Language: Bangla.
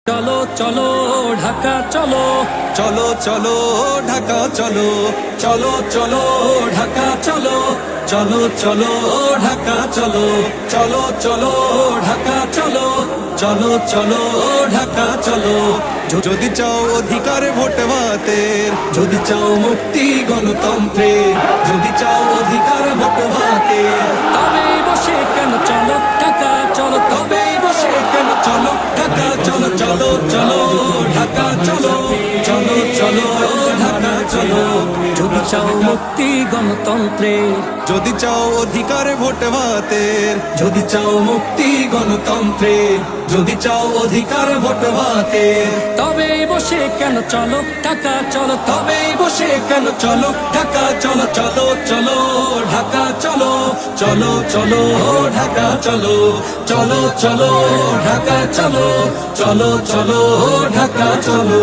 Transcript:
চলো চলো ঢাকা চলো, চলো চলো ঢাকা চলো, চলো চলো ঢাকা চলো, চলো চলো ঢাকা চলো, চলো চলো ঢাকা চলো, চলো চলো ঢাকা চলো। যদি চাও অধিকার ভোট ভাতের, যদি চাও মুক্তি গণতন্ত্রের, যদি চাও অধিকার ভোট ভাতের, তবে বসে কেন চলো ঢাকা চলো, তবে বসে কেন চলো ঢাকা চলো, চলো চলো ঢাকা চলো, চলো চলো ঢাকা চলো। যদি চাও মুক্তি গণতন্ত্রের, যদি চাও অধিকার ভোট ভাতের, যদি চাও মুক্তি গণতন্ত্রের, যদি চাও অধিকার ভোট ভাতের, তবে বসে কেন চলো ঢাকা চলো, তবে বসে কেন চলো ঢাকা চলো, চলো চলো ঢাকা চলো, চলো চলো ঢাকা চলো, চলো চলো ঢাকা চলো, চলো চলো ঢাকা চলো।